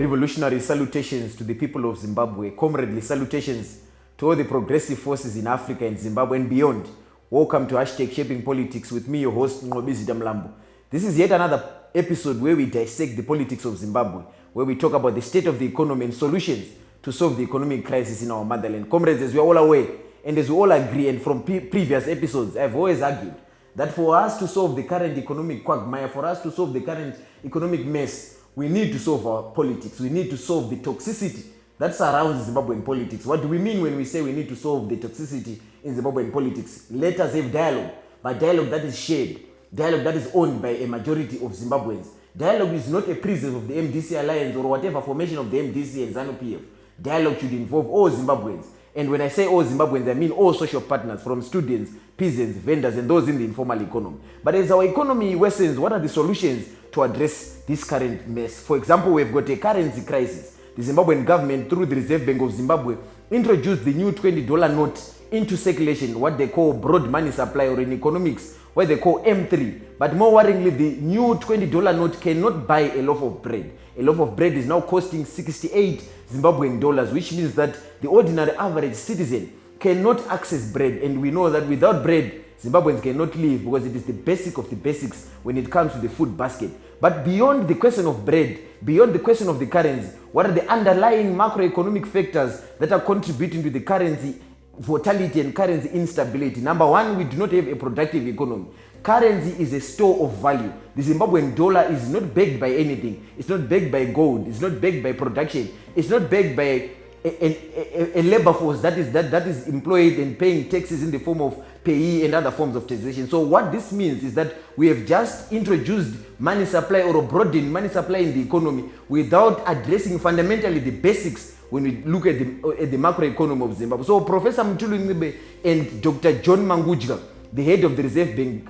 Revolutionary salutations to the people of Zimbabwe. Comradely salutations to all the progressive forces in Africa and Zimbabwe and beyond. Welcome to #Shaping Politics with me, your host, Zimbabwe-ZINASU. This is yet another episode where we dissect the politics of Zimbabwe, where we talk about the state of the economy and solutions to solve the economic crisis in our motherland. Comrades, as we are all aware, and as we all agree, and from previous episodes, I've always argued that for us to solve the current economic quagmire, for us to solve the current economic mess, we need to solve our politics. We need to solve the toxicity that surrounds Zimbabwean politics. What do we mean when we say we need to solve the toxicity in Zimbabwean politics? Let us have dialogue, but dialogue that is shared, dialogue that is owned by a majority of Zimbabweans. Dialogue is not a prison of the MDC alliance or whatever formation of the MDC and ZANU-PF. Dialogue should involve all Zimbabweans. And when I say all Zimbabweans, I mean all social partners, from students, peasants, vendors, and those in the informal economy. But as our economy worsens, what are the solutions to address this current mess? For example, we've got a currency crisis. The Zimbabwean government, through the Reserve Bank of Zimbabwe, introduced the new $20 note into circulation, what they call broad money supply, or in economics, what they call M3. But more worryingly, the new $20 note cannot buy a loaf of bread. A loaf of bread is now costing 68 Zimbabwean dollars, which means that the ordinary average citizen cannot access bread. And we know that without bread, Zimbabweans cannot live, because it is the basic of the basics when it comes to the food basket. But beyond the question of bread, beyond the question of the currency, what are the underlying macroeconomic factors that are contributing to the currency volatility and currency instability? Number one, we do not have a productive economy. Currency is a store of value. The Zimbabwean dollar is not backed by anything. It's not backed by gold. It's not backed by production. It's not backed by a labor force that is employed and paying taxes in the form of payee and other forms of taxation. So what this means is that we have just introduced money supply, or broadened money supply in the economy, without addressing fundamentally the basics when we look at the macroeconomy of Zimbabwe. So Professor Mthuli Ncube and Dr. John Mangudya, the head of the Reserve Bank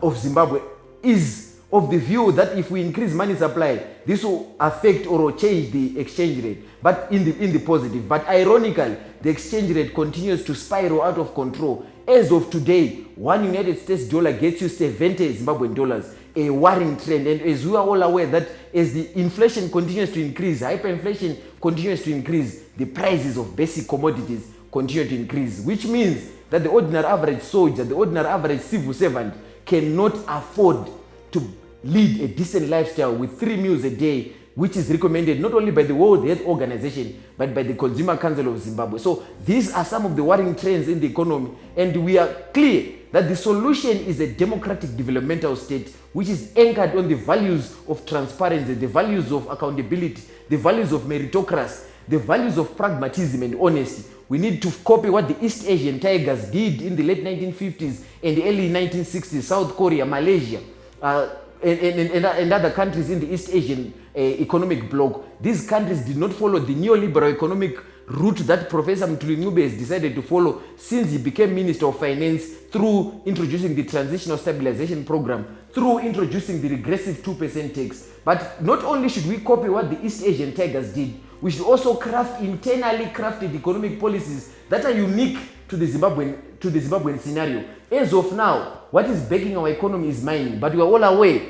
of Zimbabwe, is of the view that if we increase money supply, this will affect or change the exchange rate, but in the positive. But ironically, the exchange rate continues to spiral out of control. As of today, one United States dollar gets you 70 Zimbabwean dollars, a worrying trend. And as we are all aware that as the inflation continues to increase, hyperinflation continues to increase, the prices of basic commodities continue to increase, which means that the ordinary average soldier, the ordinary average civil servant cannot afford to lead a decent lifestyle with 3 meals a day, which is recommended not only by the World Health Organization, but by the Consumer Council of Zimbabwe. So these are some of the worrying trends in the economy, and we are clear that the solution is a democratic developmental state which is anchored on the values of transparency, the values of accountability, the values of meritocracy, the values of pragmatism and honesty. We need to copy what the East Asian tigers did in the late 1950s and the early 1960s, South Korea, Malaysia, and other countries in the East Asian economic bloc. These countries did not follow the neoliberal economic route that Professor Mthuli Ncube has decided to follow since he became Minister of Finance, through introducing the Transitional Stabilization Program, through introducing the regressive 2% tax. But not only should we copy what the East Asian tigers did, we should also craft internally crafted economic policies that are unique to the Zimbabwean scenario. As of now, what is backing our economy is mining, but we are all aware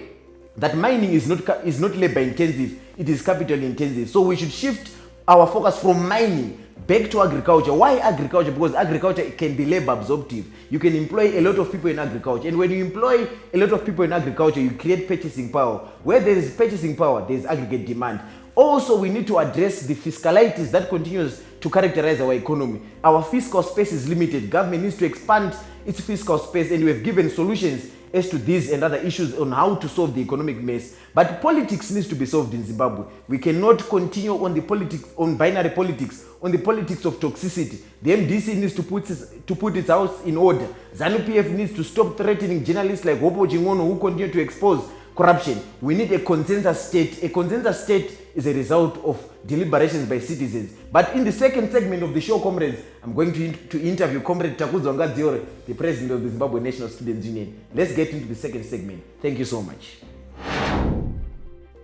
that mining is not labor intensive, it is capital intensive. So we should shift our focus from mining back to agriculture. Why agriculture? Because agriculture can be labor absorptive. You can employ a lot of people in agriculture, and when you employ a lot of people in agriculture, you create purchasing power. Where there is purchasing power, there is aggregate demand. Also, we need to address the fiscalities that continues to characterize our economy. Our fiscal space is limited. Government needs to expand its fiscal space, and we have given solutions as to these and other issues on how to solve the economic mess. But politics needs to be solved in Zimbabwe. We cannot continue on binary politics, on the politics of toxicity. The MDC needs to put its house in order. ZANU-PF needs to stop threatening journalists like Hopo Chingono, who continue to expose corruption. We need a consensus state. A consensus state is a result of deliberations by citizens. But in the second segment of the show, comrades, I'm going to interview Comrade Takudzwa Ngadziore, the president of the Zimbabwe National Students Union. Let's get into the second segment. Thank you so much.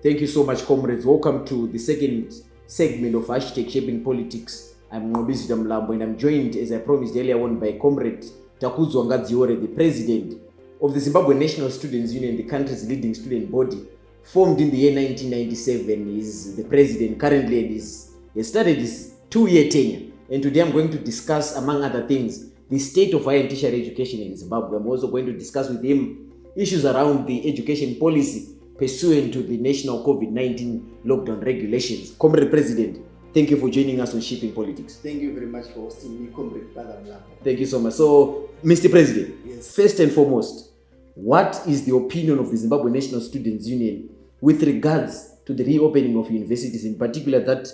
Thank you so much, comrades. Welcome to the second segment of #Shaping Politics. I'm Zimbabwe-ZINASU, and I'm joined, as I promised earlier on, by Comrade Takudzwa Ngadziore, the president of the Zimbabwe National Students Union, the country's leading student body, formed in the year 1997, is the president currently, and he started his 2-year tenure. And today I'm going to discuss, among other things, the state of higher and tertiary education in Zimbabwe. I'm also going to discuss with him issues around the education policy pursuant to the national COVID-19 lockdown regulations. Comrade President, thank you for joining us on Shaping Politics. Thank you very much for hosting me, Comrade Brother Mlapa. Thank you so much. So, Mr. President, yes. First and foremost, what is the opinion of the Zimbabwe National Students Union with regards to the reopening of universities, in particular that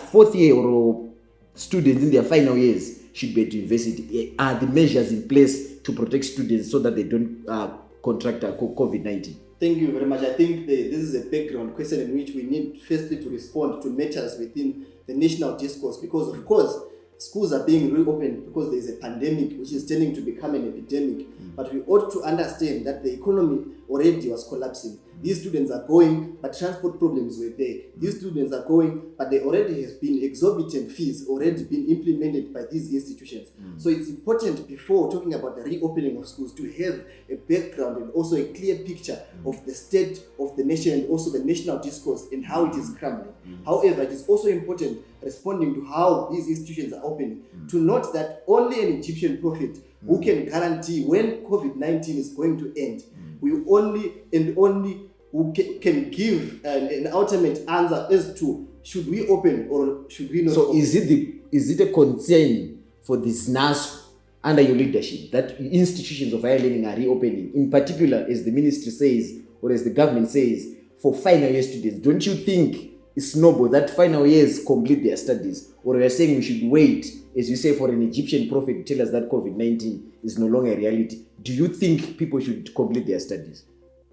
fourth year or students in their final years should be at university? Are the measures in place to protect students so that they don't contract COVID-19? Thank you very much. I think this is a background question in which we need firstly to respond to matters within the national discourse, because of course schools are being reopened because there is a pandemic which is tending to become an epidemic. But we ought to understand that the economy already was collapsing. These students are going, but transport problems were there. These students are going, but there already has been exorbitant fees already been implemented by these institutions. So it's important, before talking about the reopening of schools, to have a background and also a clear picture of the state of the nation and also the national discourse and how it is crumbling. However, it is also important, responding to how these institutions are opening, to note that only an Egyptian prophet who can guarantee when COVID-19 is going to end, we only who can give an ultimate answer as to should we open or should we not. So open. Is it a concern for the ZINASU under your leadership that institutions of higher learning are reopening, in particular, as the ministry says or as the government says, for final year students? Don't you think it's noble that final years complete their studies? Or you are saying we should wait, as you say, for an Egyptian prophet to tell us that COVID-19 is no longer a reality? Do you think people should complete their studies?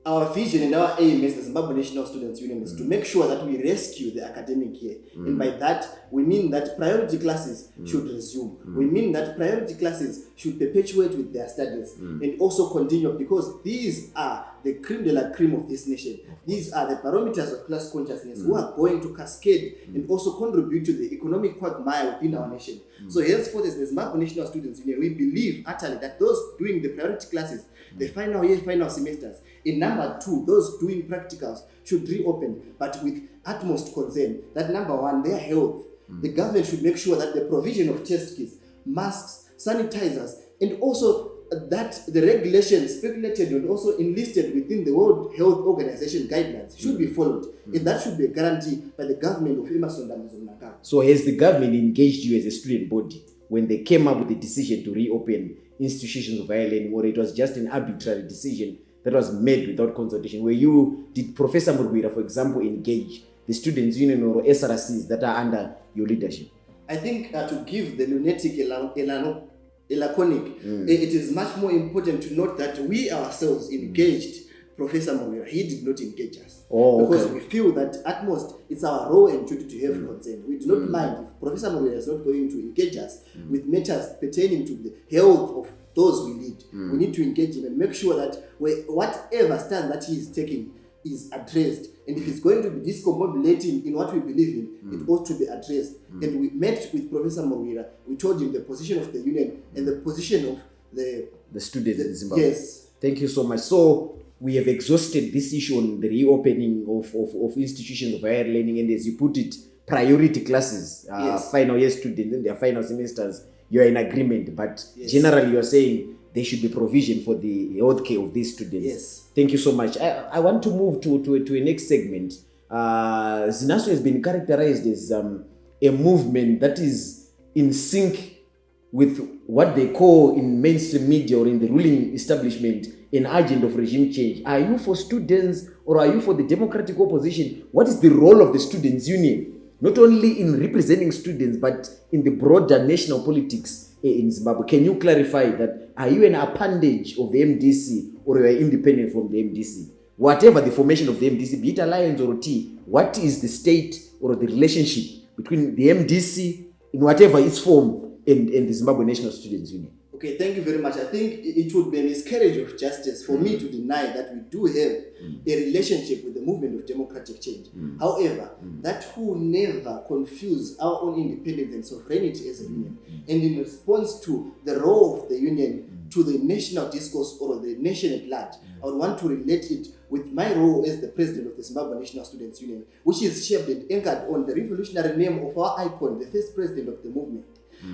Our vision and our aim as the Zimbabwe National Students Union is to make sure that we rescue the academic year. And by that, we mean that priority classes should resume. We mean that priority classes should perpetuate with their studies and also continue, because these are the creme de la creme of this nation. These are the barometers of class consciousness who are going to cascade and also contribute to the economic quagmire within our nation. So henceforth, as the Zimbabwe National Students Union, we believe utterly that those doing the priority classes, the final year, final semesters, in number two, those doing practicals should reopen, but with utmost concern that number one, their health. The government should make sure that the provision of test kits, masks, sanitizers, and also that the regulations speculated and also enlisted within the World Health Organization guidelines should be followed. And that should be a guarantee by the government of Emerson Mnangagwa. So has the government engaged you as a student body when they came up with the decision to reopen institutions of higher learning, or it was just an arbitrary decision that was made without consultation? Did Professor Murwira, for example, engage the students' union or SRCs that are under your leadership? I think to give the lunatic a laconic, it is much more important to note that we ourselves engaged Professor Murwira. He did not engage us. Because we feel that at most it's our role and duty to have consent. We do not mind if Professor Murwira is not going to engage us with matters pertaining to the health of those we lead. We need to engage him and make sure that whatever stand that he is taking is addressed. And if it's going to be discombobulating in what we believe in, it ought to be addressed. And we met with Professor Murwira. We told him the position of the union and the position of the students in Zimbabwe. Yes. Thank you so much. So we have exhausted this issue on the reopening of institutions of higher learning, and as you put it, priority classes, final year students in their final semesters. You are in agreement, but generally you are saying there should be provision for the health care of these students. Yes. Thank you so much. I want to move to a next segment. ZINASU has been characterized as a movement that is in sync with what they call in mainstream media or in the ruling establishment an agenda of regime change. Are you for students or are you for the democratic opposition? What is the role of the students' union? Not only in representing students, but in the broader national politics in Zimbabwe. Can you clarify that? Are you an appendage of the MDC or you are independent from the MDC? Whatever the formation of the MDC, be it alliance or T, what is the state or the relationship between the MDC in whatever its form and the Zimbabwe National Students Union? Okay, thank you very much. I think it would be a miscarriage of justice for me to deny that we do have a relationship with the movement of democratic change. However, that will never confuse our own independence and sovereignty as a union. And in response to the role of the union to the national discourse or the nation at large, I would want to relate it with my role as the president of the Zimbabwe National Students Union, which is shaped and anchored on the revolutionary name of our icon, the first president of the movement,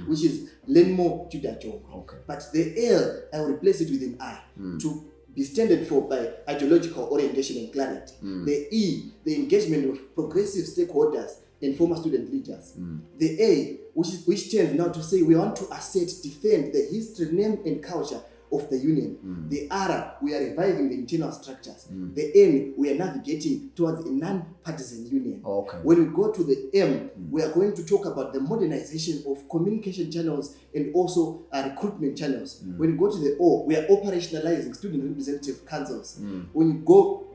which is Lenmo Judachong. Okay. But the L, I will replace it with an I to be standard for by ideological orientation and clarity. The E, the engagement of progressive stakeholders and former student leaders. The A, which tends now to say we want to assert, defend the history, name, and culture of the union. The R, we are reviving the internal structures. The N, we are navigating towards a non-partisan union. Okay. When we go to the M, we are going to talk about the modernization of communication channels and also recruitment channels. When we go to the O, we are operationalizing student representative councils. When you go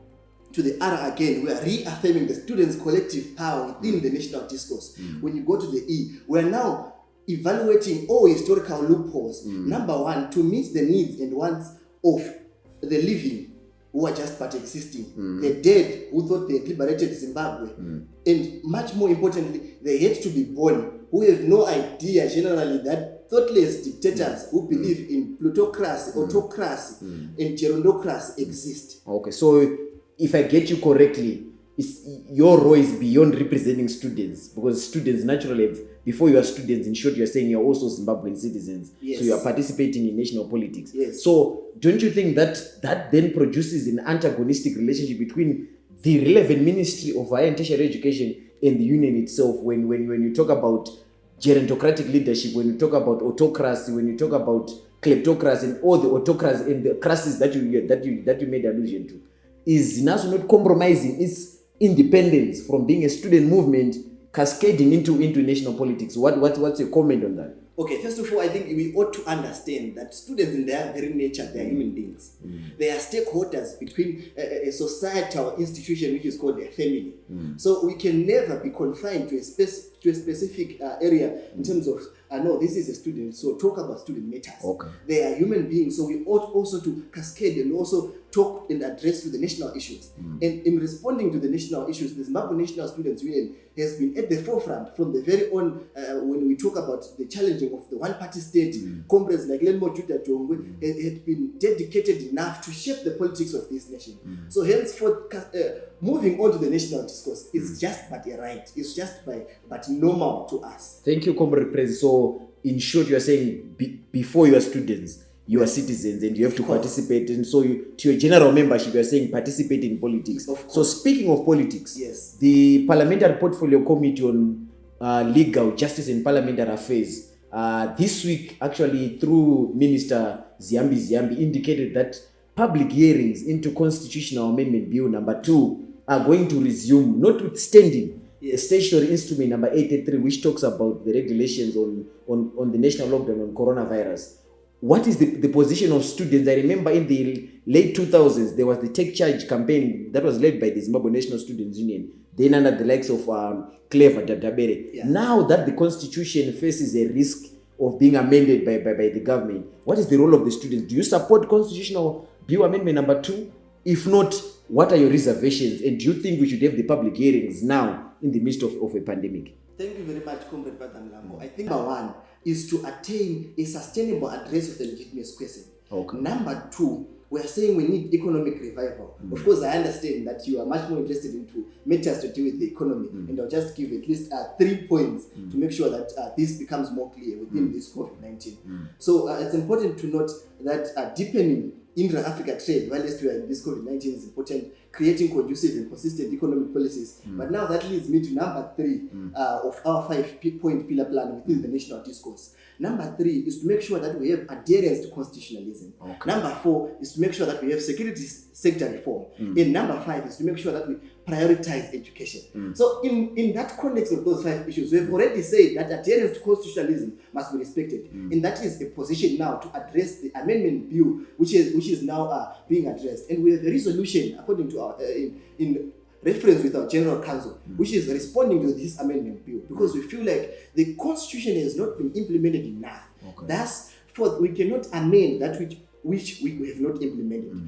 to the R again, we are reaffirming the students' collective power within the national discourse. When you go to the E, we are now evaluating all historical loopholes. Number one, to meet the needs and wants of the living who are just but existing, the dead who thought they had liberated Zimbabwe, and much more importantly, the yet to be born who have no idea generally that thoughtless dictators who believe in plutocracy, autocracy, and gerontocracy exist. Okay, so if I get you correctly, your role is beyond representing students, because students naturally have, before you are students, in short, you are saying you are also Zimbabwean citizens. Yes. So you are participating in national politics. Yes. So don't you think that then produces an antagonistic relationship between the relevant Ministry of Higher and Tertiary Education and the union itself when you talk about gerontocratic leadership, when you talk about autocracy, when you talk about kleptocracy and all the autocracy and the crises that you made allusion to? Is ZINASU not compromising its independence from being a student movement cascading into national politics? What's your comment on that? Okay, first of all, I think we ought to understand that students in their very nature, they are human beings. They are stakeholders between a societal institution which is called a family. So we can never be confined to a specific area in terms of, no, this is a student, so talk about student matters. Okay. They are human beings, so we ought also to cascade and also talk and address to the national issues. And in responding to the national issues, the Zimbabwe National Students Union has been at the forefront from the very on when we talk about the challenging of the one-party state. Comrades like Lenmo Judachong had been dedicated enough to shape the politics of this nation. So henceforth, moving on to the national discourse, it's just but a right. It's just but normal to us. Thank you, Comrade President. So in short, you are saying before you are students, you are citizens and you have to participate. And so to your general membership, you are saying participate in politics. So speaking of politics, yes, the Parliamentary Portfolio Committee on Legal, Justice and Parliamentary Affairs this week, actually through Minister Ziambi indicated that public hearings into Constitutional Amendment Bill number 2 are going to resume, notwithstanding the statutory instrument number 83, which talks about the regulations on the national lockdown on coronavirus. What is the position of students? I remember in the late 2000s, there was the Take Charge campaign that was led by the Zimbabwe National Students Union, then under the likes of Clever Dadabere. Yeah. Now that the constitution faces a risk of being amended by the government, what is the role of the students? Do you support Constitutional Bill Amendment number 2? If not, what are your reservations? And do you think we should have the public hearings now in the midst of a pandemic? Thank you very much, Comrade Lambo. I think number one is to attain a sustainable address of the legitimate question. Okay. Number 2, we are saying we need economic revival. Of course, I understand that you are much more interested into matters to do with the economy, and I'll just give at least 3 points to make sure that this becomes more clear within this COVID-19. So it's important to note that deepening intra-Africa trade, while we are in this COVID-19, is important. Creating conducive and consistent economic policies. But now that leads me to number 3 of our 5-point pillar plan within the national discourse. Number 3 is to make sure that we have adherence to constitutionalism. Okay. Number 4 is to make sure that we have security sector reform. And number 5 is to make sure that we prioritize education. So in that context of those 5 issues, we have already said that adherence to constitutionalism must be respected. And that is a position now to address the amendment bill, which is now being addressed. And we have a resolution according to our in reference with our General Council, which is responding to this amendment bill, because we feel like the Constitution has not been implemented enough. Okay. Thus, we cannot amend that which we have not implemented.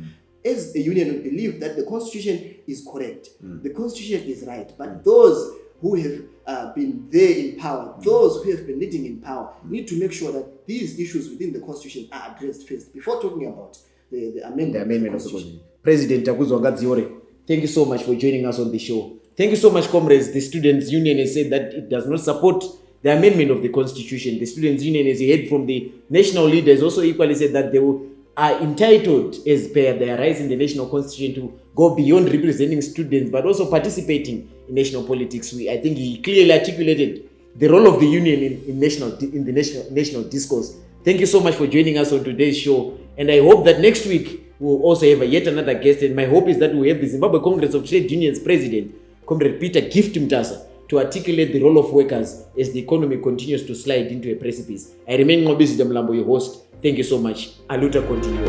As a union, we believe that the constitution is correct, the constitution is right, but those who have been there in power, those who have been leading in power, need to make sure that these issues within the constitution are addressed first before talking about the amendment of the constitution. President Takudzwa Ngadziore, thank you so much for joining us on the show. Thank you so much, comrades. The Students' Union has said that it does not support the amendment of the Constitution. The Students' Union, as you heard from the national leaders, also equally said that they are entitled, as per their rights in the national constitution, to go beyond representing students, but also participating in national politics. I think he clearly articulated the role of the union in the national discourse. Thank you so much for joining us on today's show, and I hope that next week we'll also have yet another guest. And my hope is that we have the Zimbabwe Congress of Trade Unions President, Comrade Peter Gift Mtasa, to articulate the role of workers as the economy continues to slide into a precipice. I remain Ngobizi Damlambo, your host. Thank you so much. Aluta continue.